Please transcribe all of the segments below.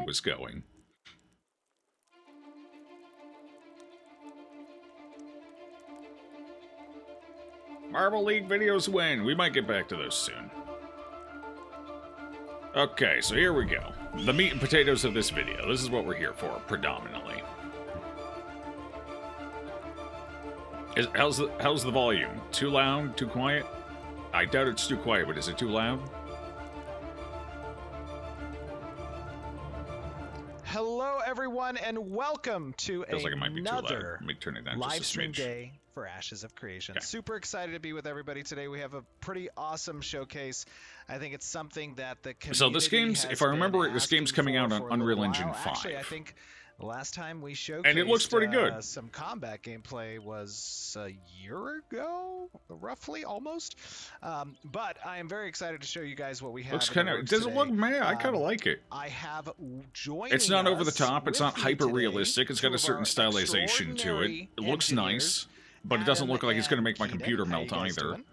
direction was going. Marble League videos win. We might get back to those soon. Okay, so here we go. The meat and potatoes of this video. This is what we're here for, predominantly. How's the volume? Too loud? Too quiet? I doubt it's too quiet, but is it too loud? Hello, everyone, and welcome to Feels like it might be too loud. another Let me turn it down live just a stream smidge. day for Ashes of Creation. Okay. Super excited to be with everybody today. We have a pretty awesome showcase. I think it's something that the community So this game's, has if I remember been it, this game's asking coming out on for a little Unreal Engine while. 5. Actually, I think the last time we showcased And it looks pretty good. Some combat gameplay was a year ago, roughly, almost. But I am very excited to show you guys what we have. Looks in kind the of, works does it today. look meh? I kind of like it. I have joining It's not over the us top. It's with not me hyper today realistic. It's got two a of certain our stylization to it. It looks nice, but it doesn't look like it's going to make my Keenan. computer How you melt guys either. doing?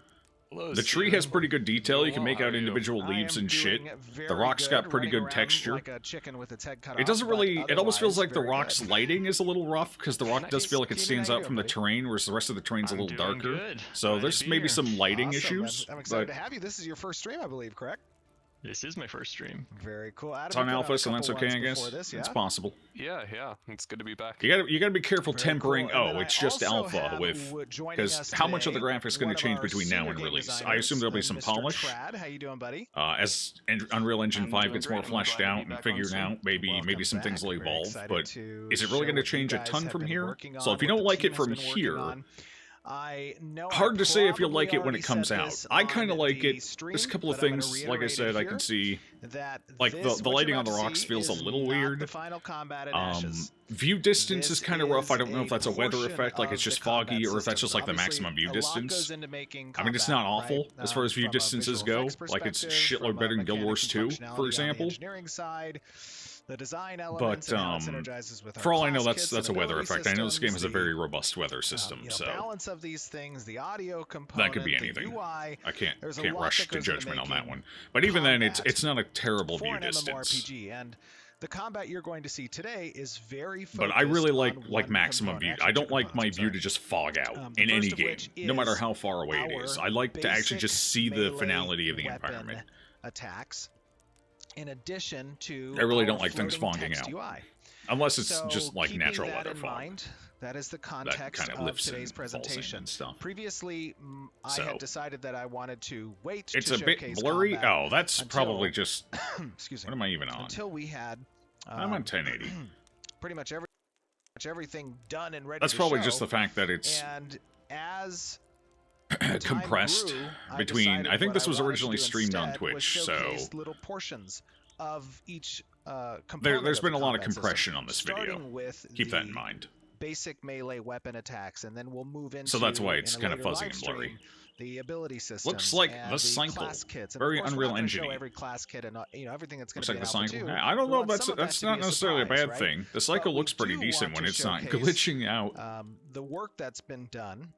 Hello, The tree has Steven. pretty good detail. You can Doing make well. out How are you? individual I leaves am and shit. doing very The rock's good, got pretty running good around texture. like a chicken with its head cut It doesn't off, but really. It almost feels like the otherwise, rock's very lighting is a little rough because the rock does Nice. feel like it Keenan, stands how you out from the doing, terrain, whereas the rest of the terrain's a I'm little doing darker. good. So Glad there's to be maybe here. some lighting Awesome. issues. I'm excited But to have you. This is your first stream, I believe, correct? This is my first stream. Very cool. Adam, it's you've on been a alpha, so that's couple okay, I ones guess. before This, yeah? It's possible. Yeah, it's good to be back. You gotta be careful Very tempering. cool. And then Oh, it's just also alpha have with joining because us how much of the today, graphics going one to of change our between now senior and game release? I designers, assume there'll be some Mr. polish. Trad. How you doing, buddy? As Unreal Engine I'm 5 doing gets more great. I'm fleshed glad to out be and back on figured stream. out, maybe Welcome some things will back. Very evolve. excited But to is it really show going to what you change a guys ton have from been here? working So on, if you what don't the like team it has from been working here, on. I know hard to say if you'll probably like it when already it comes said out. this I kind of on like the it. stream, There's a couple of but I'm gonna things, like I reiterate said, it I here, can see. that Like this, the what lighting you're on the about to rocks see feels a is little not weird. The final combat at Ashes. View distance This is kind of rough. I don't know is if that's a weather portion effect, like it's of just the combat foggy, or if that's systems. just like the Obviously, maximum view a lot distance. goes into making I mean, it's not combat, awful right? as far as view From a distances visual go. effects Like it's perspective, shitload from a better than Guild mechanics Wars and 2, functionality for on the example. engineering side, the design elements, But and how it synergizes with our for all I know, class that's kits a and weather ability effect. I know this game has a systems, very robust weather system, the so balance of these things, the audio component, that could be the anything. UI. I can't There's a can't lot rush that to goes into judgment on that making one. But even then, combat it's not a terrible for view an distance. MMORPG, and the combat you're going to see today is very focused But I really on like one maximum view. component. I Actually, don't two like my components, I'm view sorry. to just fog out The in any first of game, which no matter is how far away it is. our I like to actually basic just see the melee finality of the weapon environment. attacks, in addition to I really our don't like things floating fogging text out. UI. Unless it's So just like keeping natural that weather in fog. mind, that is the That context kind of of lifts today's and falls in presentation. and stuff. Previously, I So, had decided that I wanted to wait It's to a bit showcase blurry. combat Oh, that's until- probably just. excuse me, What am I even on? until we had I'm on 1080. pretty much everything done and ready That's to probably show. just the fact that it's And as time compressed grew, I between. decided I think what this was wanted to originally do streamed on instead was Twitch, so showcase little portions of each component there's of been the a lot of combat system, compression on this video. starting with Keep that in the mind. basic melee weapon attacks, and then we'll move into. So that's why it's in a kind of later fuzzy live and blurry. stream, the ability systems. Looks like and the cycle. class kits. And Very of course, Unreal we're not gonna show Engine-y. every class kit and everything that's going Looks to like be the in Alpha cycle. 2. I don't We know. want That's some of that that's to not be a necessarily a surprise, bad right? thing. The cycle we looks pretty do decent want when to it's not showcase, glitching out. the work that's been done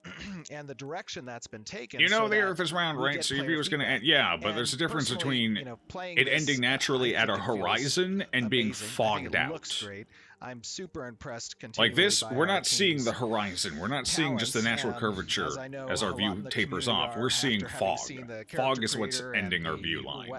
and the direction that's been taken. You know so the that Earth is round, we right? get So your player view is going to feedback. end. Yeah, but And there's a difference personally, between playing it this, ending naturally I at a think it feels horizon and being amazing. I think fogged it out. looks great. I'm super impressed. Like this, continually by we're our not seeing team's the horizon. We're not seeing just the talents, natural and curvature as I know as our a lot view in the tapers community off. are We're seeing after having fog. seen the Fog character is what's creator and ending our the view line.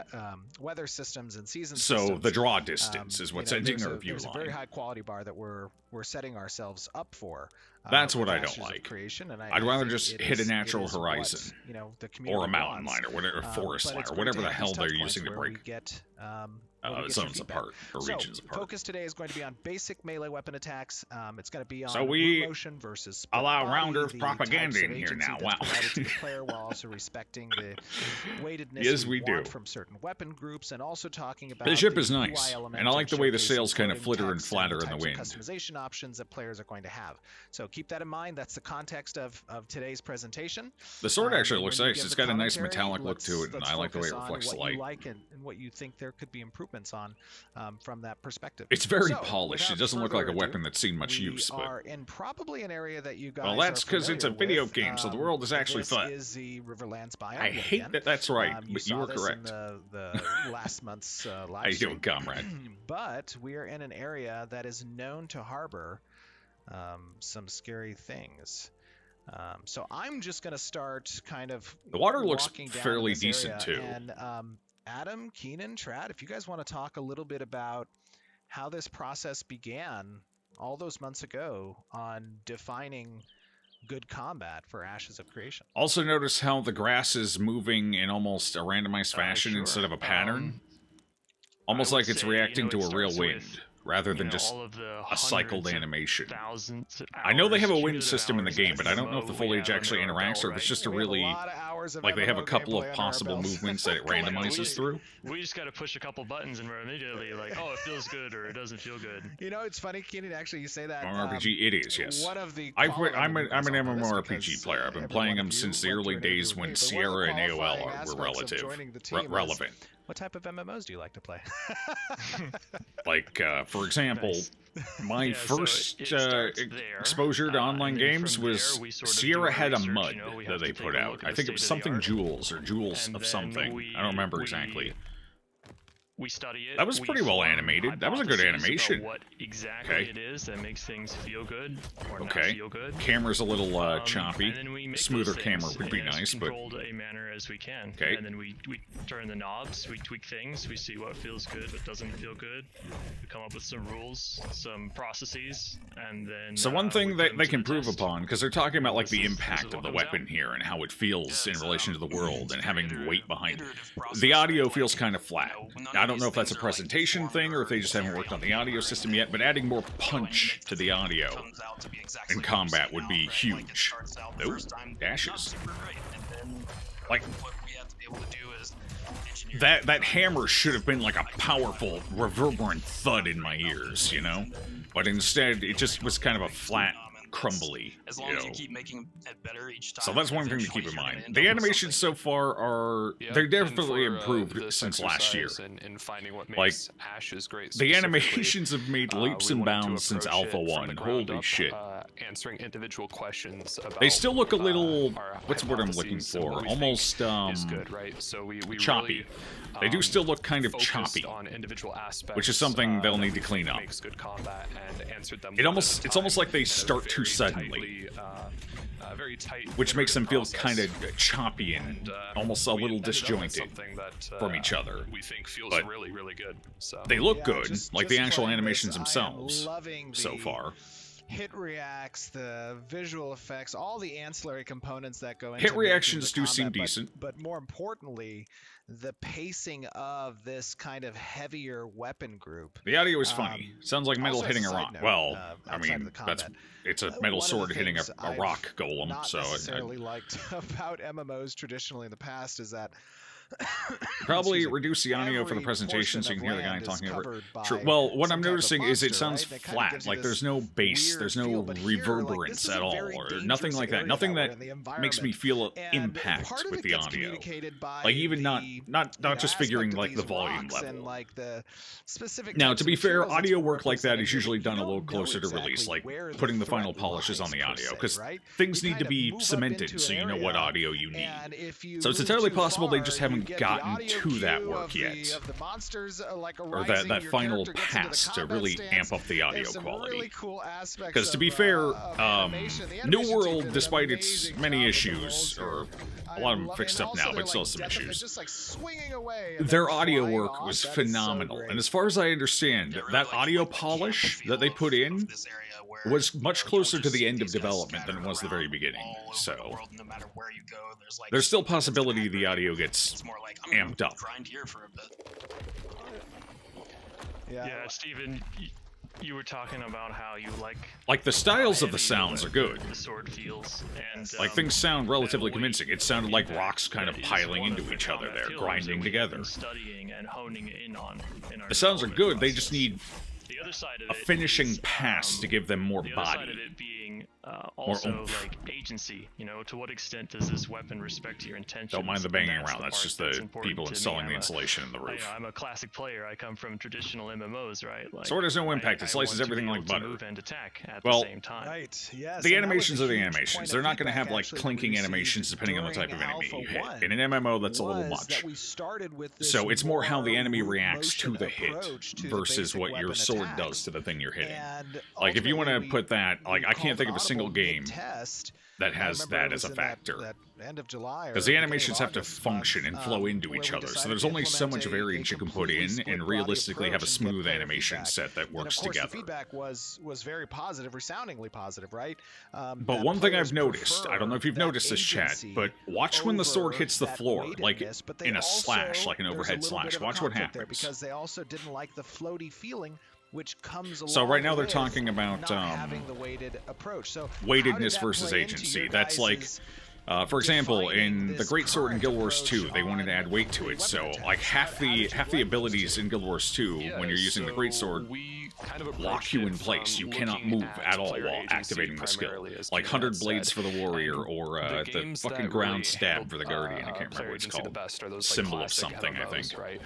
weather systems and season So systems. the draw distance is what's ending there's our a, view there's a very line. high quality bar that we're setting ourselves up for. That's what with I don't Ashes of like. Creation, and I'd rather think just it hit a is- it natural is what, horizon. the Or community a mountain wants. line, or whatever, or forest But line, it's or great whatever to the have hell these they're touch points using to where we break get, where we get your zones feedback. apart, or So, regions apart. focus today is going to be on basic melee weapon attacks. It's going to be on So we root motion versus split allow body, round Earth the propaganda types of in here agency now. that's Wow. provided to the player, while also respecting the weightedness Yes, we want do. from certain weapon groups, and also talking about The ship the is nice, UI element and I like of the way the showcasing sails kind of floating flitter and text flatter in the types of wind. customization options that players are going to have. So keep that in mind. That's the context of today's presentation. The sword actually And looks when you nice. give It's the got a nice commentary, metallic look to it, and let's I like the way it focus on reflects the what you light. like and what you think there could be improvements on from that perspective. It's very So, polished. It without doesn't look like a further weapon ado, that's seen much we use, but are in probably an area that you guys well, that's because it's a video game, so the world is actually this fun. is the Riverlands biome. I yet hate again. that that's right, You but you saw were this in correct. the last month's How live you stream. doing, comrade? But we are in an area that is known to harbor some scary things. So I'm just going to start kind of The water looks walking down fairly this decent, area. too. And Adam, Keenan, Trad, if you guys want to talk a little bit about how this process began all those months ago on defining good combat for Ashes of Creation. Also notice how the grass is moving in almost a randomized fashion instead of a pattern. Almost I would like it's say, reacting it to a real starts wind, with, rather than just all of the a cycled hundreds of animation. thousands of I know they have a hours, wind cumulative system in the hours game, of but I don't know if MMO the we foliage have actually under our interacts, or if belt, it's just a We have really... lot of hours of Like, they have a MMO couple gameplay of under our possible belts. movements that it randomizes through. We just got to push a couple buttons and we're immediately like, oh, it feels good or it doesn't feel good. You know, it's funny, Keenan, actually, you say that. RPG, it is, yes. One of the I'm quality an movements on this, MMORPG because, player. I've been every playing one them of you since the like to early interview days with when me, but one of the Sierra and AOL qualifying were aspects of relative, joining the team is, relevant. what type of MMOs do you like to play? Like, for example, Nice. my Yeah, so first it starts there, exposure to online and then games from was there we sort of do Sierra our had a research, mud we that have they to take put a out. look at I the think it was state of the something art, Jewels or Jewels and of then something. I don't remember exactly. We study it. That was we pretty well form animated. That was a good hypotheses about animation. What exactly Okay. it is that makes things feel good or not Okay. feel good. Camera's a little choppy. And then we make Smoother those camera things would be in as nice, but controlled a manner as we can. Okay. And then we turn the knobs, we tweak things, we see what feels good, what doesn't feel good. We come up with some rules, some processes, and then. so one we thing put that them they to can the prove test. upon, because they're talking about like the This is impact what of the comes out. weapon here and how it feels in relation to the world and having iterative- weight behind it. iterative process, The audio right? feels Like, kind of flat. none I of don't these know if that's a things are, like, presentation formed thing or if they just haven't very worked on the on audio paper, system and yet, but adding more you know, punch and to the audio comes out to be exactly in what you're combat saying would now, be right? Like, it huge. starts out the Ooh, first time dashes. not super great, and then Like, what we have to be able to do is engineer that hammer should have been like a powerful, reverberant thud in my ears, you know? But instead, it just was kind of a flat, crumbly, as you long as know? you keep making it better each time. So that's one thing to keep eventually in you're gonna mind. end The up with animations something. so far are... Yeah, they're and definitely for, improved this since last year. exercise and finding what Like, makes Ashes great. The specifically, animations have made leaps we and wanted to bounds since approach Alpha it from 1. the ground Holy up, shit. Answering individual questions about. They still look a little... our what's the word I'm looking hypotheses and for? what we think Almost, is good, right? So we choppy. Really, They do still look kind of focused choppy, on individual aspects, which is something they'll that need to we clean think up. Makes good combat and answered them. It one almost- at a it's almost time like they in a start too very suddenly. very tight, which makes them feel iterative kind of process. choppy and almost a we little ended up with disjointed something that, from each other. We think feels But really, really good. So They look Yeah, good, just- like the just actual playing animations this, I am themselves loving so the far. hit reacts, the visual effects, all the ancillary components that go into Hit making reactions the do seem combat, but- decent. But more importantly, the pacing of this kind of heavier weapon group. The audio is funny. Sounds like metal also as a hitting a side rock. note, well, I outside of mean, the that's combat, it's a one metal of the sword hitting things a I've rock golem. not So necessarily liked about MMOs traditionally in the past is that probably excuse me, reduce the audio for the every presentation so portion you can of hear the guy land is talking over it. covered True. by Well, what some I'm type of noticing is it monster, sounds right? That kinda flat. gives you Like this there's no bass, weird there's no feel, but here, like, reverberance this is at a all, very or dangerous nothing like that. area Nothing we're that in, the makes me environment. feel And impact part of with it the gets audio. communicated by Like even not the, not you know, just figuring aspect of like the these volume rocks level. and like the specific Now, types to of be fair, materials audio it's work like that representing, is usually you done a don't little know closer to exactly release, like where the putting the threat final polishes on lies, the per audio, se, because right? things You need to kind of be move up cemented into so an you know what area, audio you need. and if you So it's move entirely too possible they far, just you haven't get the gotten audio to that cue work of yet. of the monsters like Or arising, that your final character gets into the pass to combat really stance. amp up the They audio have some quality. really cool aspects Because to be of, fair, of animation. The New animation team World, did an despite its amazing many job with the issues, roles here. or I a lot of them love- fixed and up also now, they're, but still like, some definitely issues. just like swinging away and Their then audio flying work off. was That is so phenomenal, great. and as far as I understand, Yeah, really that like audio the polish feel that they of- put in of this area where, was much you don't closer to just the see end of these guys development than it scattered was the very around beginning. all over the So world, no matter where you go, there's like there's still something that's gonna possibility the aggravate audio you. gets It's more like I'm gonna amped up. grind here for a bit. Yeah, Steven, you were talking about how you Like the styles of the heavy sounds are good. the sword feels, and Like things sound relatively weight convincing. It sounded like impact rocks kind of that is piling one of into the each other combat there, pillars that grinding we've together. been studying and honing in on in our The sounds are development good, they just process. need The other side of a it finishing is, pass to give them more the other side of body. it being also oomph. like agency. You know, to what extent does this weapon respect your intentions? Don't mind the And banging that's around, that's part just that's the important people to me. installing the I'm a- insulation in the roof. I'm a classic player. I come from traditional MMOs, right? Like, Sword has no impact, it I slices want to be everything like able to butter. Move and attack at Well, the same time. Right. Yes. The and that was a animations are the huge animations. point of They're not going to feedback, have like actually, that we clinking received animations depending on the type of during enemy you Alpha hit. 1 In an MMO, that's a little was much. that we started with this So it's more how the more enemy root reacts to motion the hit approach to the versus basic what your weapon sword attack. does to the thing you're hitting. And Like, if you want to ultimately, put that, like, we I called can't think an of a single audible game mid-test. that I has remember it that as a was in factor. that end of July or Because the beginning of animations have to August function month, and flow into where each we other, so decided there's to only so implement much a variance you can put completely in, split and body realistically have a approach and get smooth player animation feedback. set that And works of course, together. the feedback was very positive, resoundingly positive, right? But That one thing players I've noticed, I don't know if you've prefer noticed this, that chat, agency but watch when the sword over hits the that floor, like weightedness, but they in a slash, also- like an there's a overhead little bit slash. of a Watch what conflict there happens. because they also didn't like the floaty feeling, which comes along. So right now they're with talking about not having the weighted approach. So how did weightedness that versus play into agency. your That's like, guys' for example, defining in the this Great Sword in current Guild Wars 2, they wanted to approach add weight on to the it. weapon So attacks? like half How did you the like those abilities two? in Guild Wars 2, when you're using the Great Sword, we kind of lock approached you it in place. from You cannot looking move at at all player while agency activating the skill. primarily, as Like Keenan 100 had Blades said. for the Warrior, And or the the games fucking that ground really stab for the handled, Guardian. I can't remember player what it's agency called. the best are those like Symbol of classic something, I MMOs, think. right?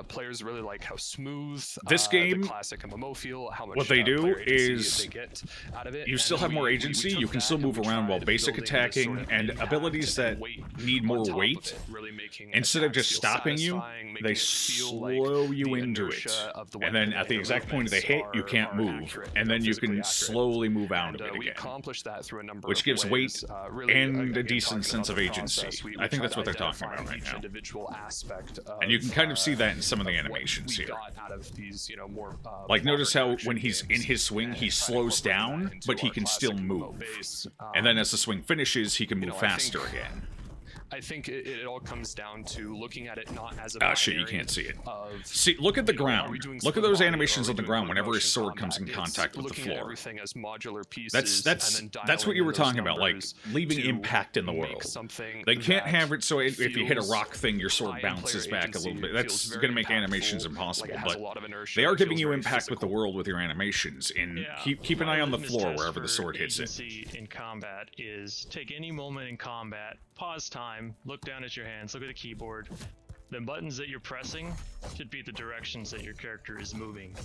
Players really like how smooth This game, the classic MMO feel, how much what they do player agency is they get out of it. you and still have more we agency, took you can that still and move we around while tried basic building this sort attacking, of and impact abilities and that weight need on more top of weight, it, really making instead of attacks just feel stopping you, satisfying, making they it feel like slow you the into it. inertia of the And then weapon at the and exact point they movements hit, you can't are move. accurate, And then you physically can accurate. slowly move out And of it we again. accomplished that through a number Which of gives ways. weight Really, and again, a decent talking sense about of the agency. process, we I think tried that's what they're talking identifying about right each now. individual aspect of, And you can kind of see that in some of the of what animations we here. got out of these, more, Like, notice modern how action when he's in games his swing, and he kind of slows incorporating down, that into but he our can still classic MMO move. base. And then as the swing finishes, he can move I faster think- again. I think it all comes down to looking at it not as a Ah, shit, you binary can't see it. of, See, look at the you know, are we ground. doing Look at split those body or animations are on we the doing ground full whenever his motion sword comes in combat? contact It's with the looking at floor. everything as modular pieces That's and then what dialing you in were those talking about, like numbers leaving to impact in the make world. something They can't that have it so if you hit a feels rock thing, your sword high in bounces player back a little agency, bit. feels That's very going to make animations impactful, impossible. like it has a But lot of inertia, they are it giving feels you very impact with the physical. world with your animations. And Yeah, keep an my eye on the litmus floor test wherever the for sword hits it. agency in combat is take any moment in combat, pause time, look down at your hands, look at the keyboard. The buttons that you're pressing should be the directions that your character is moving.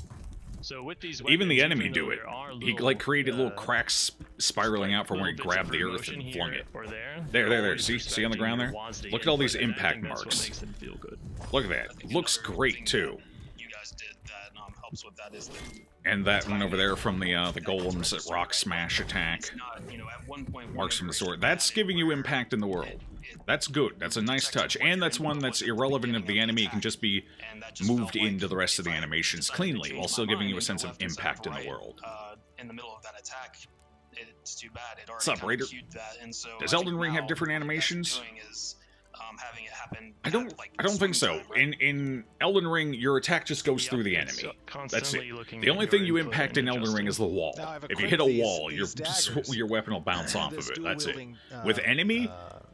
So with these weapons, Even the enemy even do though it. there are He little, like created little cracks spiraling out from where he little bits of grabbed the earth motion and flung here it. or there. There. they're always See on the respecting ground your there? WASD Look at all these input, and I impact think that's marks. what makes it feel good. Look at that. think Looks another great thing too. that you guys did that helps with that is the And that one over there from the golems at rock smash attack. it's not, at one point Marks from the sword. That's giving you impact in the world. That's good. That's a nice touch. And that's one that's irrelevant of the enemy. It can just be moved into the rest of the animations cleanly while still giving you a sense of impact in the world. In the middle of that attack, it's too bad. It already What's up, kinda Raider? queued that, and so Does I think Elden Ring have now different what you guys are animations? doing is, having it happen I at, don't like, think swing so. time, right? In Elden Ring, your attack just goes Yep, through the it's, enemy. That's constantly it. looking The at only your thing you input impact and in Elden Ring is the adjusting. wall. Now, I've If you equipped hit a these- wall, these daggers. your weapon will bounce off This of it. dual That's it. wielding, With enemy,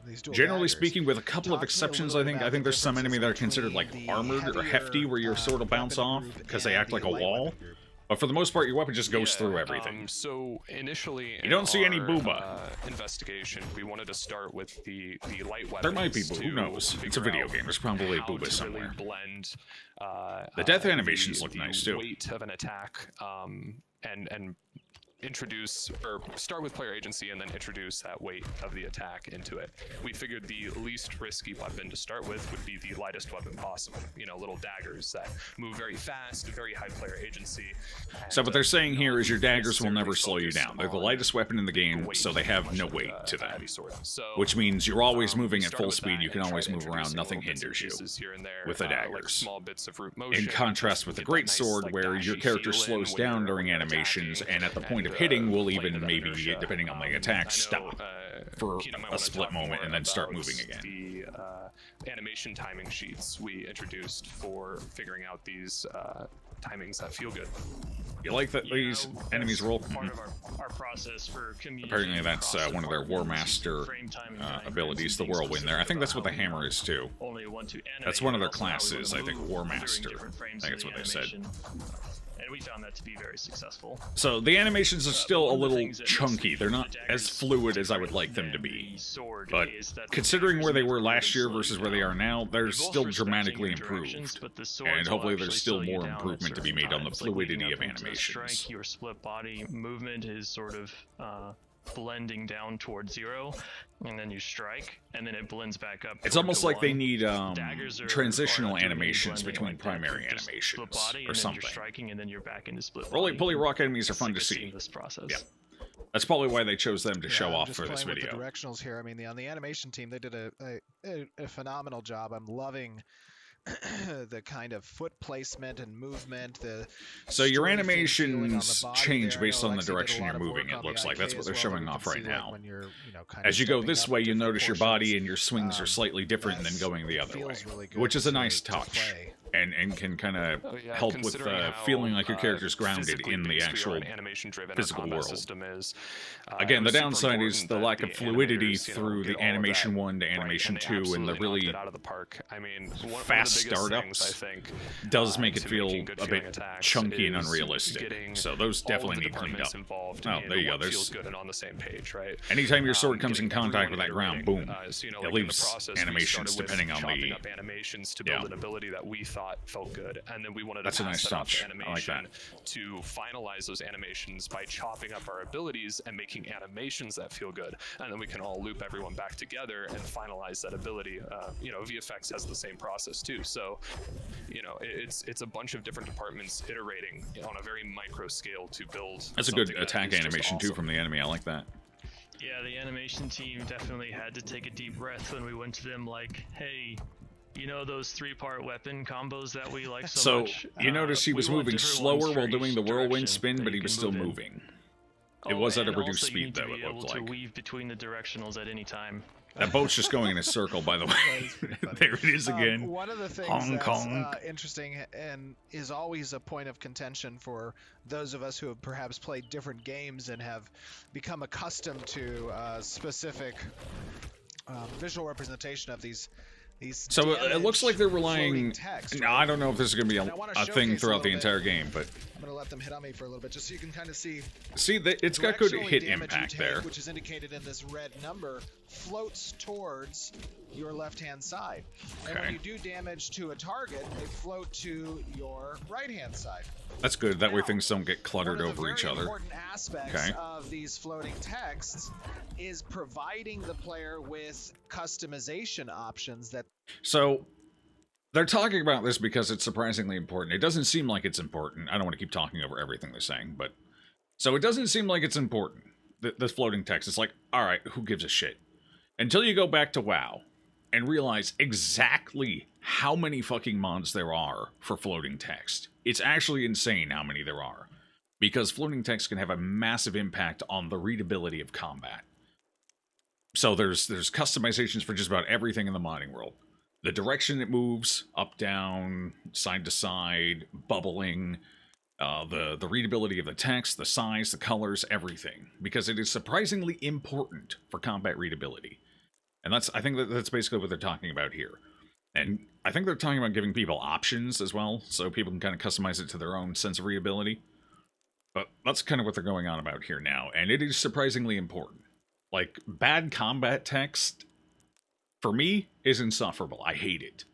these dual generally daggers. speaking, with a couple of Talk to me a exceptions, little I bit think about the there's some enemy that are considered like differences armored or between hefty, the where your sword will bounce weapon off group because they and act like a the light wall. weapon group. But for the most part, your weapon just goes Yeah, through everything. So initially, You in don't see any our, booba. Investigation, we wanted to start with the light weapons. There might be booba. Who to knows? It's a figure video out game. There's probably a how booba to somewhere. Really blend, The death animations look the nice, too. Weight of an attack, and introduce or start with player agency and then introduce that weight of the attack into it. We figured the least risky weapon to start with would be the lightest weapon possible. Little daggers that move very fast, very high player agency. So what they're saying here is your daggers will never necessarily slow you focus down. They're the on lightest weapon in the game, weight so they have much no like weight a to them. heavy sword. So, Which means you're always moving at started full with speed. that You can and always tried move around. introducing Nothing little bits and hinders you pieces here and there, with the like daggers. small bits of root motion. In contrast just with to the get that great nice, sword, like, where your dashy character feel slows when down you're during animations, attacking and at the point of hitting will even maybe, depending on the attack, stop for Keenan might a wanna split talk moment more and then start about moving again. The animation timing sheets we introduced for figuring out these timings that feel good. You like that these enemies roll? Part of our process for community. Apparently that's one of their War Master frame timing abilities, the being Whirlwind there. I think that's what the specific about hammer is too. only want to animate, That's one of but their also how we classes, wanna I think, move War during Master. different frames I think of that's the what they said. animation. And we found that to be very successful. So the animations are still a One of the little things that makes chunky. They're not the as daggers fluid as I would different like them to than be. the sword But is that the considering daggers where they move were really last year slowly versus where they down. are now, they're Both still respecting dramatically your directions, improved. but the swords And will hopefully there's actually still slow you more down at improvement to be certain made on the times, like leading fluidity up of into a animations. strike, your split body movement is sort of blending down towards 0, and then you strike, and then it blends back up. It's toward almost the like they 1. need Daggers are transitional not doing any animations blending between like that. primary They're just animations split body, or and then something. You're striking, and then you're back into split Roly body. Poly Rock enemies are It's fun like to a see. seamless process. Yeah. That's probably why they chose them to show I'm off just for this playing with video. the directionals here. I mean, on the animation team, they did a phenomenal job. I'm loving the kind of foot placement and movement. So your strafing feeling on the animations body change there. I based know on the Lexi did a direction lot you're of moving, work it on the looks like. IK That's what as they're well, showing we off can right see, like, now. when you're, kind As of you go stepping this up way, you different notice your body portions. and your swings are slightly different than going the other way, feels really good which is a to- nice to touch. play. And can kind of Oh, yeah, help with considering how, feeling like your character's grounded physically in the based we are actual and animation-driven physical our combat world. system is. Again, it the was super downside is important the that lack of the fluidity animators, through get the all of animation that 1 to right, animation and they 2 and the absolutely knocked really it out of the park. I mean, one fast of the biggest startups things, I think, does make it to feel making good a feeling bit attacks chunky and is unrealistic. getting So those all definitely of the need cleaned departments up. involved Oh, in there you go. what There's feels good and on the same page, right? anytime your sword comes in Getting contact with everyone that ground, iterating. boom, So, it like in the leaves process, we animations started with depending on chopping the up animations to yeah. build an ability that we thought felt good, and then we wanted to That's a pass nice that off to touch. I like animation that. to finalize those animations by chopping up our abilities and making animations that feel good, and then we can all loop everyone back together and finalize that ability. VFX has the same process too, so it's a bunch of different departments iterating on a very micro scale to build. That's a good something that attack is just animation too awesome. from the enemy. I like that. Yeah, the animation team definitely had to take a deep breath when we went to them like, hey, you know those 3-part weapon combos that we like so much? You notice he we was want moving different slower ones for while doing each the whirlwind direction spin, that but you he was can still move in. moving. It was at a and reduced also you speed, need to though, be it able looked to like. weave between the directionals at any time. That boat's just going in a circle, by the way. There it is again. One of the things Honk, that's honk. interesting and is always a point of contention for those of us who have perhaps played different games and have become accustomed to specific visual representation of these So it looks like they're relying. floating text, No, right? I don't know if this is going to be And I wanna a thing showcase a throughout the little entire bit. game, but I'm going to let them hit on me for a little bit just so you can kind of see see, it's got good directionally hit damage you impact take, there. which is indicated in this red number, floats towards your left-hand side. And when Okay. you do damage to a target, they float to your right-hand side. That's good. That way Now, things don't get cluttered One of the over each very other. important aspects Okay. of these floating texts is providing the player with customization options that So they're talking about this because it's surprisingly important. It doesn't seem like it's important. I don't want to keep talking over everything they're saying, but so it doesn't seem like it's important. This floating text, it's like, all right, who gives a shit? Until you go back to WoW and realize exactly how many fucking mods there are for floating text. It's actually insane how many there are, because floating text can have a massive impact on the readability of combat. So there's customizations for just about everything in the modding world. The direction it moves, up, down, side to side, bubbling, the readability of the text, the size, the colors, everything. Because it is surprisingly important for combat readability. And I think that's basically what they're talking about here. And I think they're talking about giving people options as well, so people can kind of customize it to their own sense of readability. But that's kind of what they're going on about here now, and it is surprisingly important. Like, bad combat text, for me, is insufferable. I hate it.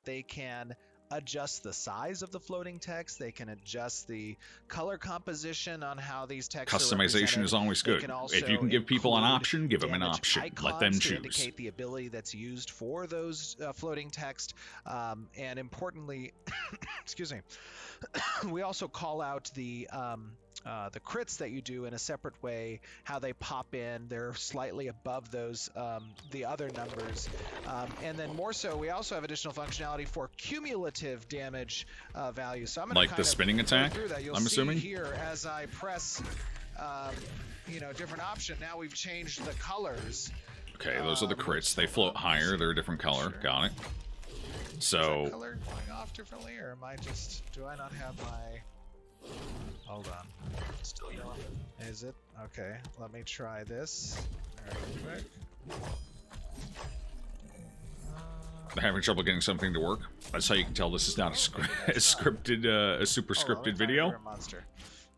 they can adjust the size of the floating text. They can adjust the color composition on how these texts are Customization represented. is always They good. can If you also can give people an include option, give them an damage option. Let them icons to choose. indicate the ability that's used for those floating text. And importantly, excuse me, we also call out the crits that you do in a separate way, how they pop in. They're slightly above those, the other numbers. And then more so, we also have additional functionality for cumulative damage value. So I'm going to Like the spinning attack, You'll I'm see assuming? here as I press, different option. Now we've changed the colors. Okay, those are the crits. They float higher. They're a different color. Sure. Got it. Is So, that color going off differently, or am I just? Do I not have my? Hold on. Still yellow. Is it? Okay. Let me try this. Real quick. they're having trouble getting something to work. That's how you can tell this is not a scripted, a super Hold on, let me scripted find video. you're a monster.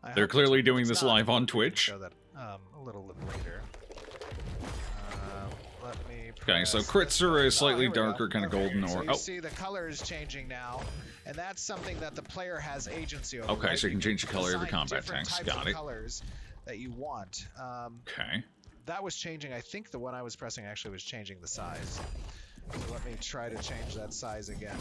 I They're hope clearly it's doing not. this live on We can Twitch. Show that a little later. Let me Okay, so press crits are a the- slightly here we go. darker, kind of Okay, golden, so or you see the color is changing now, and that's something that the player has agency over. Okay, right? so you can change the color of your assign combat different tanks. types Got of it. colors that you want. Okay. That was changing. I think the one I was pressing actually was changing the size. So let me try to change that size again.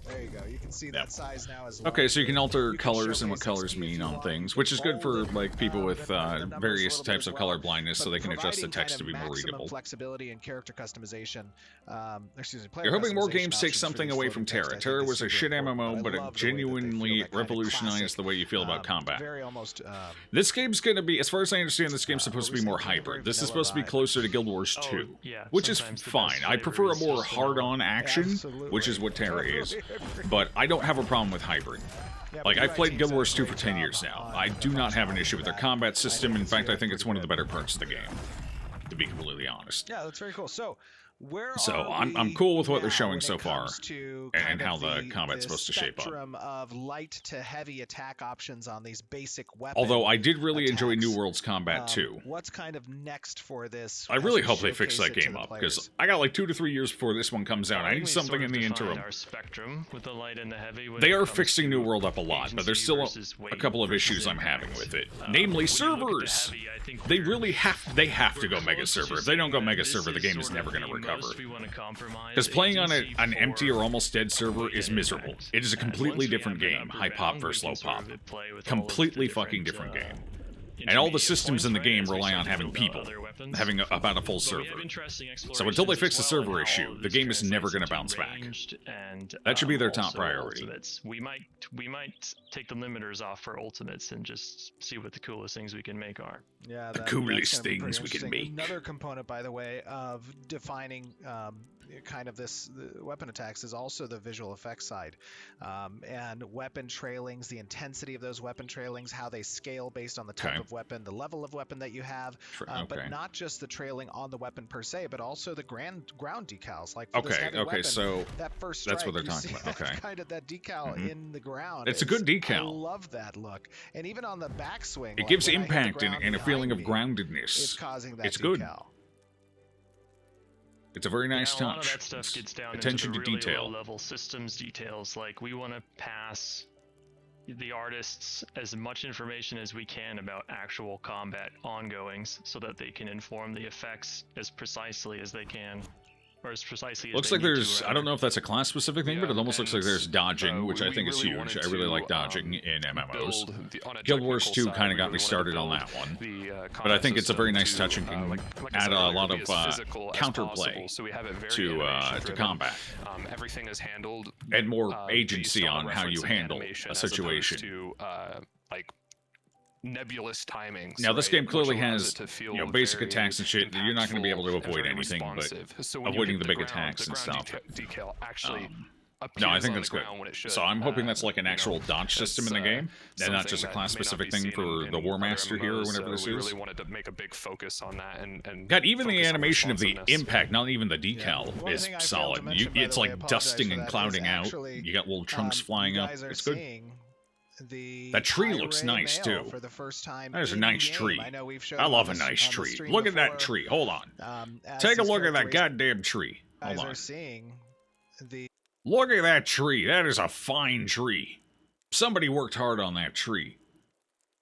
There you go. You can see that size now as well. Okay, so you can alter You can colors and what showcase colors XP if mean you on want. things, You which can is good for bold it, like people with the numbers a various little bit types as of color well. blindness, so But they can adjust the providing text kind to of be more maximum readable. flexibility and character customization. You're hoping more games take something away from Terra. Terra was a shit MMO, but it genuinely revolutionized the way you feel about combat. Very almost. This game's gonna be, as far as I understand, this game's supposed to be more hybrid. This is supposed to be closer to Guild Wars 2, yeah, which is sometimes the fine. best I prefer a flavor is more just vanilla. hard-on action, which is what Terra is. But I don't have a problem with hybrid. Like, I've played Guild Wars 2 for 10 years now. I do not have an issue with their combat system. In fact, I think it's one of the better parts of the game, to be completely honest. Yeah, that's very cool. So, where So, are I'm we cool with what they're now showing when so it far, comes to and kind how of the combat's supposed to shape up. spectrum of light to heavy attack options on these basic weapons. Although I did really enjoy New attacks. World's combat too. What's kind of next for this? I as really we hope they fix showcase that it to game the up, because players? I got like 2 to 3 years before this one comes out. I think need we something sort in of the defined interim. Our spectrum with the light and the heavy. when They it are comes fixing New to World up a lot, but there's agency still versus a weight couple of versus issues I'm having impact. with it. When Namely, you look at the servers. heavy, I think They we're- really have to go we're mega close server. to If they don't go saying mega that server, the this game is never sort going of to the recover. most we wanna compromise Because playing on agency an empty or for almost dead server weight is and miserable. impact. It is a And completely once we different have an game, upper high pop bound, we versus can low sort pop. of play with all of Completely the fucking different game. And intermediate all the systems points, in the right, game as we rely start on to having build out people, other weapons. having about a full But we server. have interesting So until they explorations fix the as well, server and how issue, all of the this game is never translates gonna into bounce back. ranged and, That should be their top also priority. ultimates. We might take the limiters off for ultimates and just see what the coolest things we can make are. Yeah, The that's coolest gonna be pretty things we can interesting. make. Another component, by the way, of defining kind of this the weapon attacks is also the visual effects side, and weapon trailings, the intensity of those weapon trailings, how they scale based on the type Okay. of weapon, the level of weapon that you have, Okay. but not just the trailing on the weapon per se, but also the ground decals. Like for this Okay, heavy okay, weapon, so that first that's strike, what they're you talking see about, that okay. kind of that decal Mhm. in the ground. It's a good I decal. love that look, and even on the backswing, It like gives when I hit the impact and, ground and a feeling of behind me, groundedness. it's causing that It's good. decal. It's a very nice Yeah, a lot of touch. that stuff It's gets down attention into to the really detail. low-level systems details. Like we want to pass the artists as much information as we can about actual combat ongoings, so that they can inform the effects as precisely as they can, or as precisely as Looks they like need to, there's, I rather. don't know if that's a class specific thing, but it Yeah, almost looks like and, there's dodging, which I we think is really huge. wanted I really to, like dodging in MMOs. build on a Guild Wars 2 technical kind of side, got we me really started on wanted that to one. build the But I think it's a very combat nice system touch and can like I add said a earlier, lot be of as physical as counterplay possible, so we have it very to animation-driven. combat. Everything is handled And more based agency on on how you referencing handle animation a as opposed situation. to like nebulous timings. Now, this right, game which clearly allows has, it to feel basic very attacks and shit. You're not going to be able to impactful and avoid very anything, but responsive. So when you avoiding hit the big ground, attacks the and ground stuff. decal actually No, I appears think on that's the good. ground when it should. So I'm hoping that's like an you know, actual dodge system in the that's, game, and not something just a that class may not specific be thing seen for in the War other Master here or MMOs, whatever this so we is. really wanted to make a big focus on that and God, even the focus on animation of the responsiveness. impact, not even the decal, One is thing I failed to solid. mention, by It's the way, I like apologize dusting for and that, is clouding out. actually, You got little chunks flying you up. guys are It's good. seeing the That tree looks Irate nice, male too. for the first time That is a in nice game. tree. I know we've showed I them love a on the- nice on the tree. stream Look at that before, tree. Hold on. as Take a these look at that characteristics goddamn tree. guys Hold are on. seeing the Look at that tree. That is a fine tree. Somebody worked hard on that tree.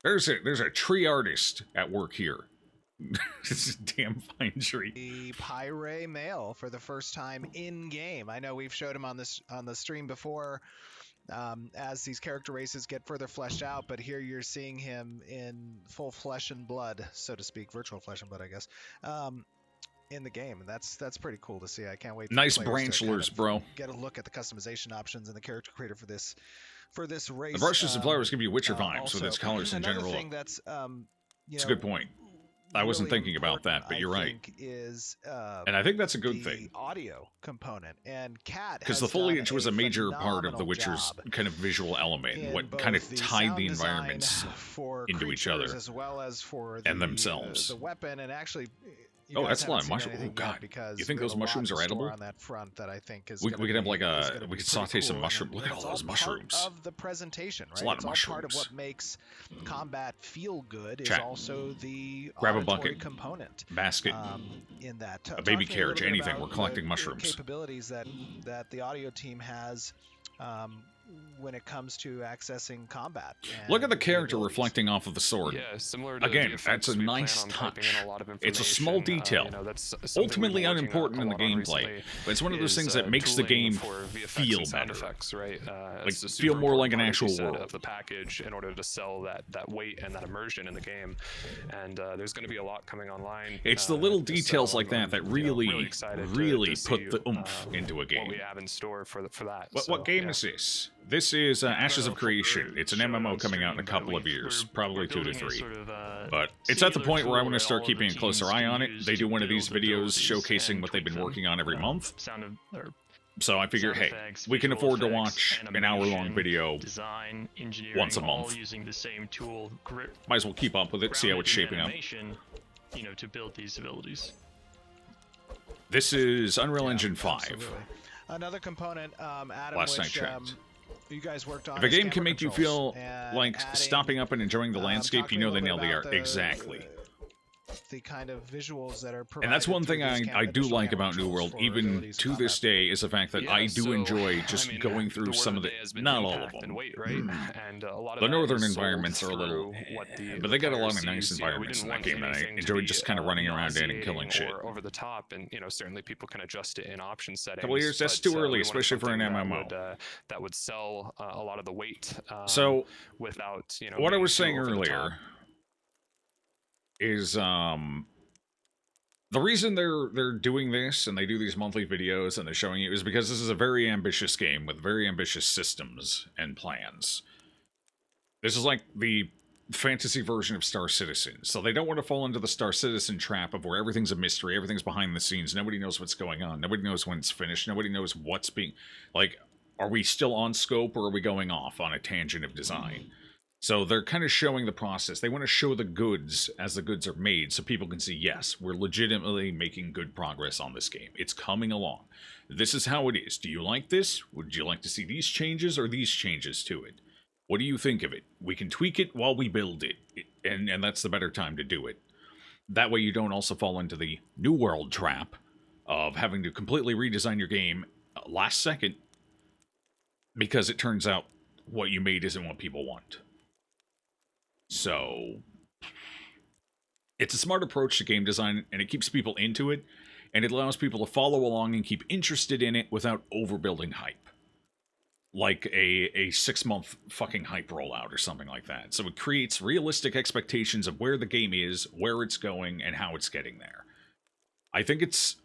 There's a tree artist at work here. This is a damn fine tree. Pyre male for the first time in game. I know we've showed him on the stream before, as these character races get further fleshed out, but here you're seeing him in full flesh and blood, so to speak, virtual flesh and blood, I guess, in the game. And that's pretty cool to see. I can't wait. For Nice players to kind branchlers, of bro. get a look at the customization options and the character creator for this race. The brushes and flowers give you Witcher vibes also, with its colors in another general. thing that's It's a good point. I wasn't really thinking about that, but important, you're I right. think, is And I think that's a good the thing. audio component, and Cat Because has the foliage done was a major part of The phenomenal Witcher's job kind of visual element, in what both kind of the tied sound the design environments for into each creatures other as well as for and the, themselves. the weapon, and actually, You Oh, guys that's a lot haven't of seen mushrooms. anything Oh, yet God. because You think we have those a lot mushrooms in are store edible? on that front that I think is We gonna could have be- like is a gonna we be could pretty saute some cool, mushroom. and Look at it's all those part mushrooms. of the presentation, It's a right? lot It's of all part of mushrooms. what makes combat feel good. Is Chat. also the Grab a auditory bucket. component Basket. in that. A baby Talking carriage, little bit anything. about We're collecting the mushrooms. capabilities that the audio team has when it comes to accessing combat. Look at the and character abilities. reflecting off of the sword. Yeah, similar to Again, the effects, that's a we nice plan on typing in touch. a lot of It's a small information, detail. you know, that's something Ultimately we've been working unimportant in the a lot on gameplay, recently, but it's one of those is, things that makes the tooling game for VFX feel and sound better. effects, right? Like, It's a feel super more like important an part, as you actual said, world. of the package in order to sell that weight and that immersion in the game. And there's going to be a lot coming online. It's the little so details like I'm, that that you know, really, excited really to put see, the oomph into a what game. we have in store for that. What So, game yeah. is this? This is Ashes of don't know if we're Creation. It's an showing MMO on coming out in a stream, couple but of years, we're probably 2 to building a 3. sort of, But it's at the singular point where I tool want to that start all of keeping the a closer teams eye can on it. use They to do one of these build videos abilities showcasing and what they've been tweak them. working on every month. Or So I figured, sound hey, effects, we can visual afford to effects, watch an hour-long animation, video design, engineering, once a all month. using the same tool. Might as well keep up with it, see how it's shaping up. Animation, you know, to build these abilities. This is Unreal Yeah, Engine 5. absolutely. Another component, Adam, Last night which checked. you guys worked on. If a is game camera can make you controls, feel and like adding, stopping up and enjoying the landscape, talking you a know they little nailed bit the about art. Exactly. the kind of visuals that are provided. And that's one through thing these I do initial like camera about New controls World, for even abilities to in this combat. day, is the fact that Yeah, I do so, enjoy just I mean, going through word some of of day the, has been not all of impact them. and weight, right? And a lot of The that northern is sold environments are a little, through what the but they got a lot of players nice sees. You know, we environments in didn't that want game, and I anything to enjoyed be, just kind of running around in and killing nauseating shit. or over the top, and you know, certainly people can adjust it in option settings. Couple years, that's but, too we early, wanted especially for an something MMO. that would sell a lot of the weight. So, without, you know, what I being was too saying over the top. earlier is the reason they're doing this and they do these monthly videos and they're showing you is because this is a very ambitious game with very ambitious systems and plans. This is like the fantasy version of Star Citizen, so they don't want to fall into the Star Citizen trap of where everything's a mystery, everything's behind the scenes, nobody knows what's going on, nobody knows when it's finished, nobody knows what's being, like, are we still on scope or are we going off on a tangent of design? So they're kind of showing the process. They want to show the goods as the goods are made so people can see, yes, we're legitimately making good progress on this game. It's coming along. This is how it is. Do you like this? Would you like to see these changes or these changes to it? What do you think of it? We can tweak it while we build it. And that's the better time to do it. That way you don't also fall into the New World trap of having to completely redesign your game last second because it turns out what you made isn't what people want. So, it's a smart approach to game design, and it keeps people into it, and it allows people to follow along and keep interested in it without overbuilding hype. Like a 6-month fucking hype rollout or something like that. So it creates realistic expectations of where the game is, where it's going, and how it's getting there. I think it's...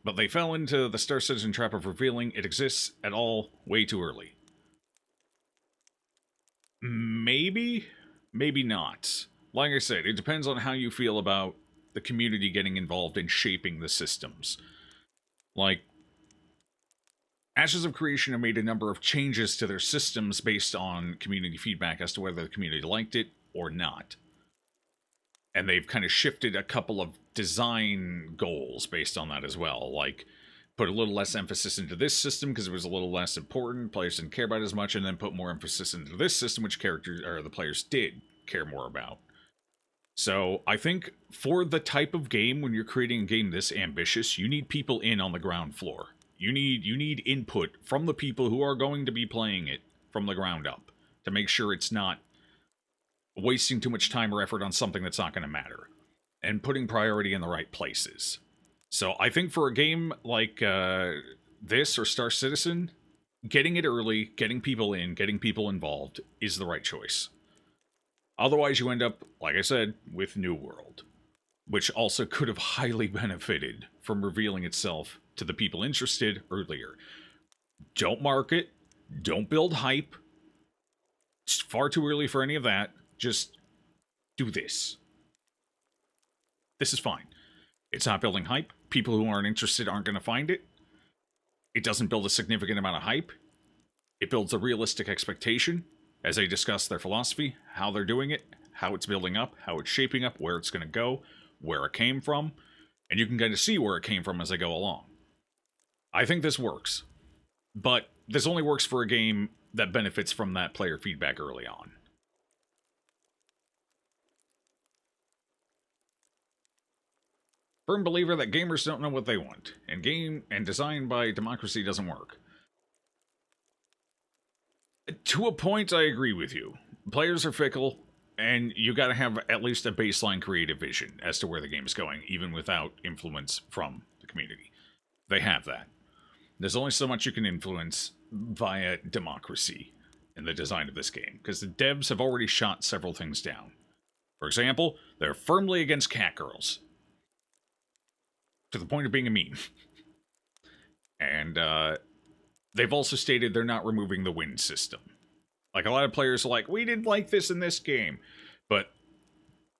But they fell into the Star Citizen trap of revealing it exists at all way too early. Maybe not. Like I said, it depends on how you feel about the community getting involved in shaping the systems. Like, Ashes of Creation have made a number of changes to their systems based on community feedback as to whether the community liked it or not. And they've kind of shifted a couple of design goals based on that as well. Like, put a little less emphasis into this system because it was a little less important, players didn't care about it as much, and then put more emphasis into this system, which characters or the players did care more about. So I think for the type of game, when you're creating a game this ambitious, you need people in on the ground floor. You need input from the people who are going to be playing it from the ground up to make sure it's not wasting too much time or effort on something that's not going to matter, and putting priority in the right places. So I think for a game like this or Star Citizen, getting it early, getting people in, getting people involved is the right choice. Otherwise, you end up, like I said, with New World, which also could have highly benefited from revealing itself to the people interested earlier. Don't market, don't build hype. It's far too early for any of that. Just do this. This is fine. It's not building hype. People who aren't interested aren't going to find it. It doesn't build a significant amount of hype. It builds a realistic expectation as they discuss their philosophy, how they're doing it, how it's building up, how it's shaping up, where it's going to go, where it came from. And you can kind of see where it came from as they go along. I think this works. But this only works for a game that benefits from that player feedback early on. Firm believer that gamers don't know what they want, and game and design by democracy doesn't work. To a point, I agree with you. Players are fickle, and you gotta have at least a baseline creative vision as to where the game is going, even without influence from the community. They have that. There's only so much you can influence via democracy in the design of this game, because the devs have already shot several things down. For example, they're firmly against catgirls. To the point of being a meme. And they've also stated they're not removing the win system. Like, a lot of players are like, we didn't like this in this game. But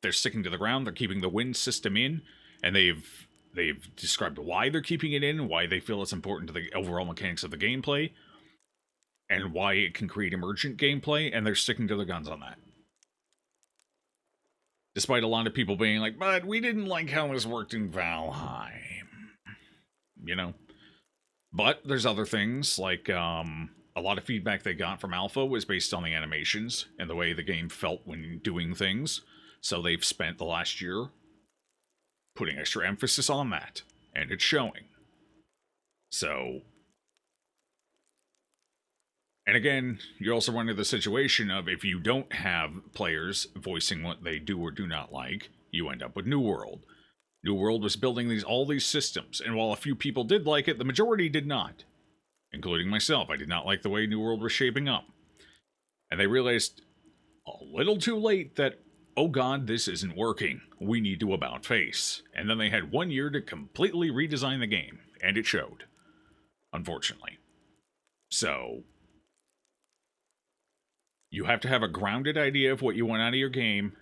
they're sticking to the ground, they're keeping the win system in, and they've described why they're keeping it in, why they feel it's important to the overall mechanics of the gameplay, and why it can create emergent gameplay, and they're sticking to their guns on that. Despite a lot of people being like, but we didn't like how this worked in Valheim. You know? But there's other things, like, a lot of feedback they got from Alpha was based on the animations and the way the game felt when doing things. So they've spent the last year putting extra emphasis on that. And it's showing. So... And again, you also run into the situation of if you don't have players voicing what they do or do not like, you end up with New World. New World was building all these systems, and while a few people did like it, the majority did not. Including myself. I did not like the way New World was shaping up. And they realized a little too late that, oh god, this isn't working. We need to about face. And then they had 1 year to completely redesign the game, and it showed. Unfortunately. So... you have to have a grounded idea of what you want out of your game,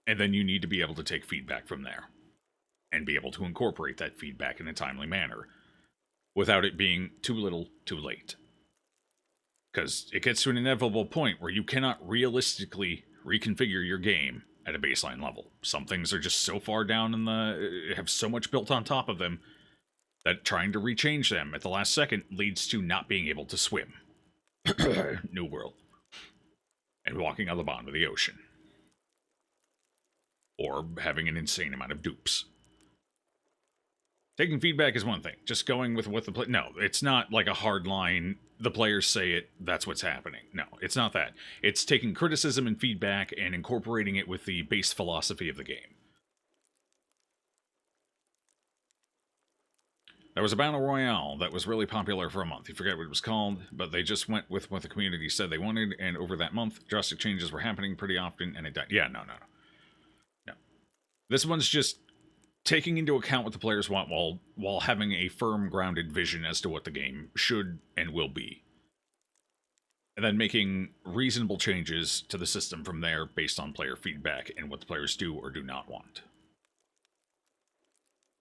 and then you need to be able to take feedback from there. And be able to incorporate that feedback in a timely manner, without it being too little, too late. Because it gets to an inevitable point where you cannot realistically reconfigure your game at a baseline level. Some things are just so far down in have so much built on top of them, that trying to rechange them at the last second leads to not being able to swim. New World. And walking on the bottom of the ocean. Or having an insane amount of dupes. Taking feedback is one thing. Just going with what the play... No, it's not like a hard line, the players say it, that's what's happening. No, it's not that. It's taking criticism and feedback and incorporating it with the base philosophy of the game. There was a battle royale that was really popular for a month. You forget what it was called, but they just went with what the community said they wanted, and over that month, drastic changes were happening pretty often, and it died. Yeah, no. This one's just taking into account what the players want while having a firm, grounded vision as to what the game should and will be. And then making reasonable changes to the system from there based on player feedback and what the players do or do not want.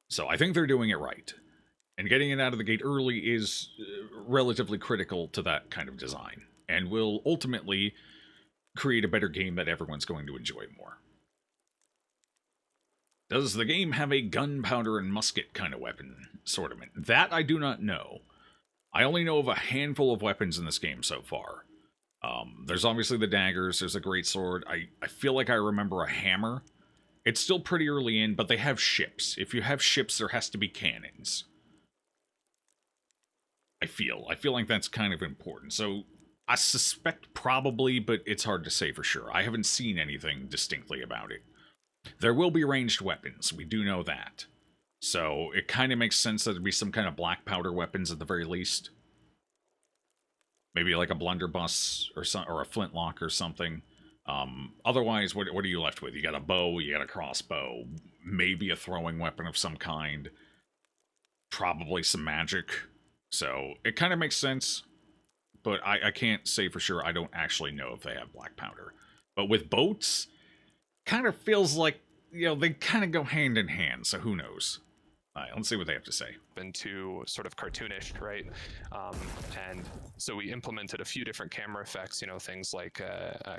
So I think they're doing it right. And getting it out of the gate early is relatively critical to that kind of design, and will ultimately create a better game that everyone's going to enjoy more. Does the game have a gunpowder and musket kind of weapon assortment? That I do not know. I only know of a handful of weapons in this game so far. There's obviously the daggers, there's a greatsword. I feel like I remember a hammer. It's still pretty early in, but they have ships. If you have ships, there has to be cannons. I feel like that's kind of important. So I suspect probably, but it's hard to say for sure. I haven't seen anything distinctly about it. There will be ranged weapons, we do know that. So it kind of makes sense that there'd be some kind of black powder weapons at the very least. Maybe like a blunderbuss or a flintlock or something. Otherwise, what are you left with? You got a bow, you got a crossbow, maybe a throwing weapon of some kind. Probably some magic. So it kind of makes sense, but I can't say for sure. I don't actually know if they have black powder. But with boats, kind of feels like, you know, they kind of go hand in hand, so who knows. All right, let's see what they have to say. into sort of cartoonish, right? And so we implemented a few different camera effects, you know, things like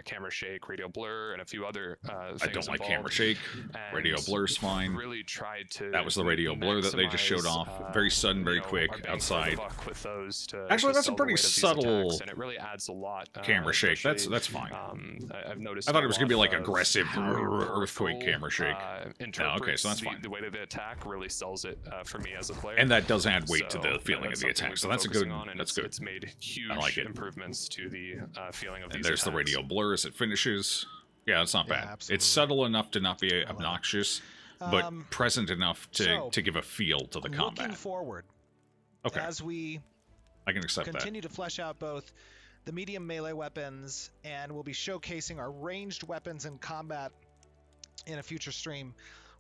camera shake, radio blur, and a few other things. I don't like camera involved. shake. And Radio blur's fine. Really tried to. That was the radio blur that they just showed maximize, off. Very sudden, very you know, quick, our bang for the outside. buck with those to, Actually, to that's a sell the pretty weight of these subtle attacks, and it really adds a lot. camera shake. That's especially, fine. I've noticed. I thought it was gonna be a lot like of aggressive how earthquake powerful, camera shake. interprets so that's the, fine. The way that they attack really sells it for me as a player. And that does add weight to So, the feeling of that's the something attack. we've So been that's a good. focusing on, and That's it's, good. It's made huge like it. improvements to the feeling of And these there's the attacks. radio blur as it finishes. Yeah, it's not Yeah, bad. absolutely. It's subtle enough to not be love it. obnoxious, but present enough so, to give a feel to the Looking combat. forward, Okay, as we I can accept that. continue to flesh out both the medium melee weapons, and we'll be showcasing our ranged weapons in combat in a future stream.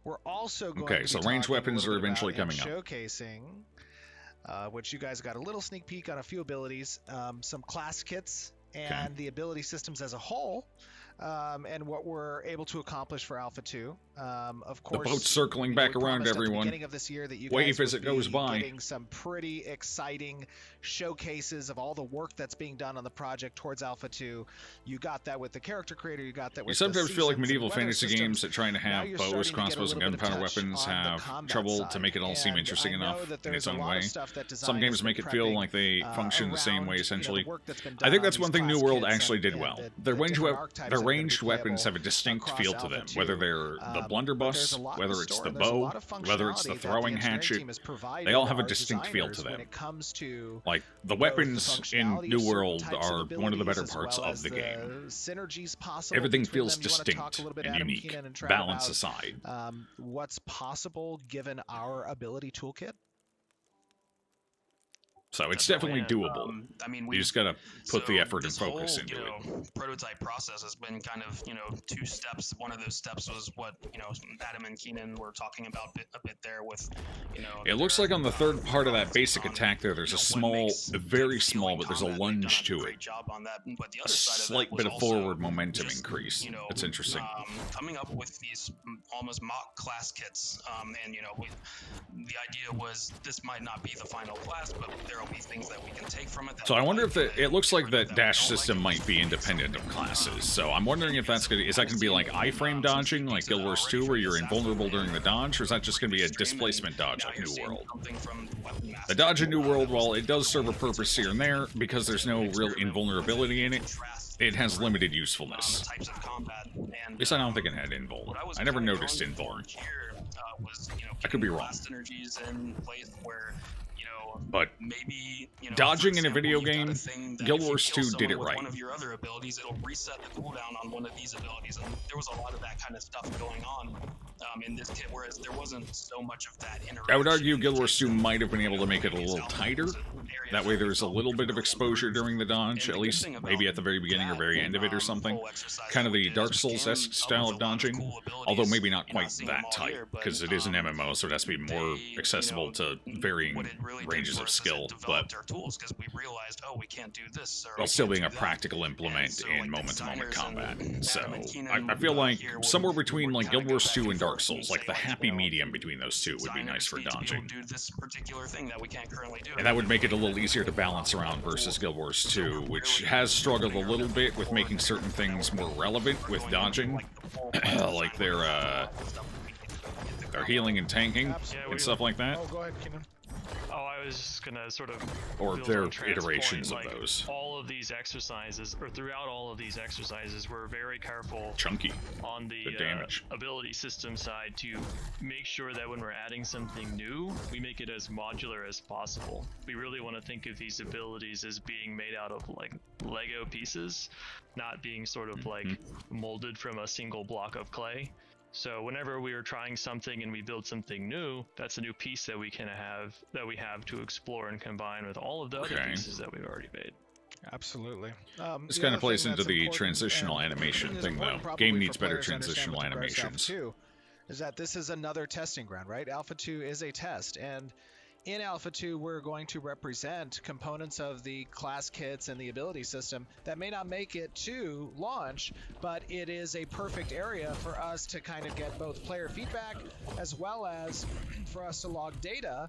We're also going Okay, to so be ranged talking a weapons little are bit eventually about and coming up. showcasing, which you guys got a little sneak peek on a few abilities, some class kits, and the ability systems as a whole. And what we're able to accomplish for Alpha 2. Of course, The boat's circling you know, back we around promised at the everyone. beginning of this year that you Wave guys as would it goes be by. getting some pretty exciting showcases of all the work that's being done on the project towards Alpha 2. You got that with the character creator. You got that with You sometimes the feel like seasons and medieval weather fantasy systems. games that trying to Now have you're bows, starting to get a crossbows, and little bit of gunpowder touch weapons on the have combat trouble side. to make it all seem And interesting I know enough that in there's its a own lot way. of stuff that Some design games has make been it feel prepping, like they function the same around, way, you know, the essentially. work that's been I done think on that's these one thing New class World kits actually and- did and well. the Their different archetypes that are their gonna be ranged weapons have a playable distinct across feel to Alpha them, 2. whether they're the But blunderbuss, there's a lot in whether it's store, the and there's a bow, lot of whether it's the functionality that throwing the engineering hatchet. team has provided They all have a our distinct feel to designers them. when it comes to Like the both weapons the in functionality New of certain World types of are one of the better abilities, as parts well of as the game. synergies possible Everything between feels them. You wanna talk distinct a little bit, and Adam, unique, Keenan, and Trev, balance about, aside. what's possible given our ability toolkit? So it's definitely Yeah, doable. I mean, You just gotta put the so effort and this focus whole, into it. Prototype process has been kind of, two steps. One of those steps was what, Adam and Keenan were talking about a bit there with, It looks like on the third part of that basic attack there's a small, very small, but there's a lunge to it. Job on that. But the A other side of slight that bit was of also forward momentum just, increase. That's interesting. Coming up with these almost mock class kits, and the idea was this might not be the final class, but there will be things that we can take from it. So I wonder if it looks like the dash system might be independent of classes. So I'm wondering if is that gonna be like iframe dodging, like Guild Wars 2, where you're invulnerable during the dodge, or is that just gonna be a displacement dodge like New World? The dodge in New World, while it does serve a purpose here and there, because there's no real invulnerability in it, it has limited usefulness. At least I don't think it had invul. I never noticed invul. I could be wrong. But maybe dodging in a video game, Guild Wars 2 did it right. One of your other abilities, it'll reset the cooldown on one of these abilities, and there was a lot of that kind of stuff going on in this kit, whereas there wasn't so much of that interaction. I would argue Guild Wars 2 might have been able to make it a little tighter. That way there's a little bit of exposure during the dodge, at least maybe at the very beginning or very end of it or something. Kind of the Dark Souls-esque style of dodging, although maybe not quite that tight, because it is an MMO, so it has to be more accessible to varying ranges of skill, but while still being a practical implement in moment-to-moment combat. So I feel like somewhere between like Guild Wars 2 and Dark Souls, like the happy medium between those two would be nice for dodging. And that would make it a little easier to balance around versus Guild Wars 2, which has struggled a little bit with making certain things more relevant with dodging, like their healing and tanking and stuff like that. Oh, go ahead, Keenan. Oh, I was just gonna sort of Or build their on Trent's iterations point, of like, those. all of these exercises, or throughout all of these exercises, we're very careful Chunky. on the Good damage. ability system side to make sure that when we're adding something new, we make it as modular as possible. We really want to think of these abilities as being made out of like Lego pieces, not being sort of like molded from a single block of clay. So whenever we are trying something and we build something new, that's a new piece that we have to explore and combine with all of the other pieces that we've already made. Absolutely. This The kind other of plays thing into that's the important, transitional and animation is thing, important though. probably Game for needs better players to understand transitional with regards to Alpha animations. 2, is that this is another testing ground, right? Alpha 2 is a test, and in Alpha 2, we're going to represent components of the class kits and the ability system that may not make it to launch, but it is a perfect area for us to kind of get both player feedback as well as for us to log data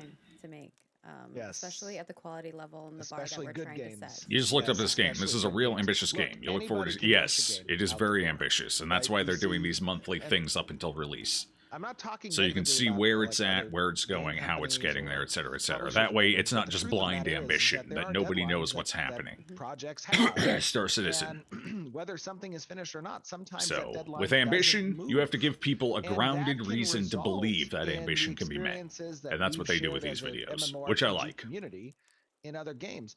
time to make. Yes. Especially at the quality level and the Especially bar that good we're trying games. to set. You just looked up Yes, this game. This especially is a good real games. ambitious Look, game. You look forward anybody to. can make the Yes, game it is out the very door, ambitious, and that's right? why You they're doing see- these monthly and- things up until release. I'm not talking. So you can negatively see about, where like, it's at, other where it's game going, how it's companies getting or there, et cetera, et cetera. publishers That or way, whatever, it's but not the just truth of the blind matter is ambition there that are nobody deadlines knows what's that happening. projects have. Star Citizen. And whether something is finished or not, sometimes that So, deadline with doesn't ambition, you have to move. give people a And that grounded can reason to result believe that in ambition the can be met. experiences that And that's what we've they do with shared these as a videos, which I MMORPG like. community in other games.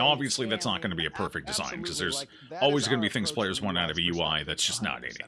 Now, obviously, that's not going to be a perfect design because there's always going to be things players want out of a UI that's just not in it.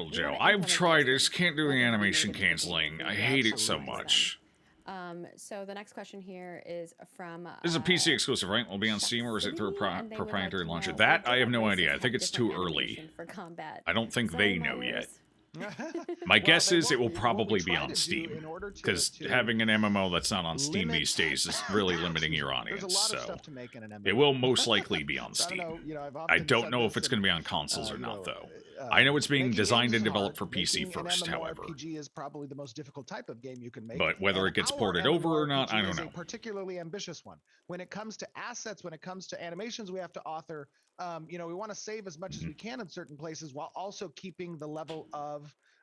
Untitled we Joe. wanna I've implement tried those it. Just can't do whether the it be animation native to the game canceling. or I we hate it so customize them. much. So the next question here is from This is a PC exclusive, right? Will be on Steam, or is it through a Chefcity, and they would like proprietary to launcher? know, That will I have different no races idea. I have think it's different too early. animation for combat? I don't think Sorry, they my know yet. ears. My Well, guess they is it will what we probably be try on to do Steam, in order because to having an MMO that's not on Steam limit- these days is really limiting your There's audience. a lot of So stuff to make in an MMO. it will most likely be on So I don't Steam. know, you know, I've I often don't said know if this it's going to and, be on consoles or you not, know, though. I know it's being making designed games and is developed for hard. PC Making first, an however. MMORPG is probably the most difficult type of game you can make. But whether and it gets our ported over or not, I MMORPG don't is know. a particularly ambitious one. When it comes to assets, when it comes to animations we have to author, you know, we want to save as much as we can in certain places while also keeping the level of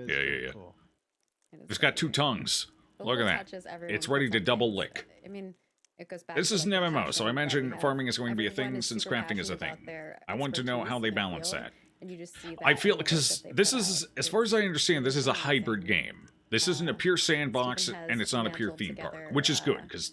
It is Yeah, very yeah. cool. It is It's very got 2 weird. tongues. The Look at little that. touches everyone It's ready puts to on double things, lick. I mean, it goes back This to is like an the MMO, so I passion that imagine we have. farming is going to be a Everyone thing is since super crafting is a passionate thing. about their I want to know expertise how they in the balance field, that. and you just see that I in feel the work because that they this put is, out. as far as I understand, this is a amazing. hybrid game. This isn't a pure sandbox, Stephen and has it's not a pure mantled theme park, together, which is good because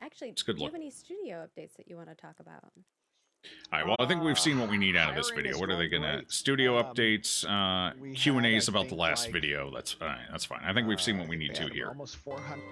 Actually, It's a good do you look. have any studio updates that you want to talk about? All right, well, I think we've seen what we need out of this Hiring video. is What are they going gonna... great. Studio updates, We Q&As had, I about the think, last like, video. That's fine. That's fine. I think we've seen what we need we to had here. almost 400.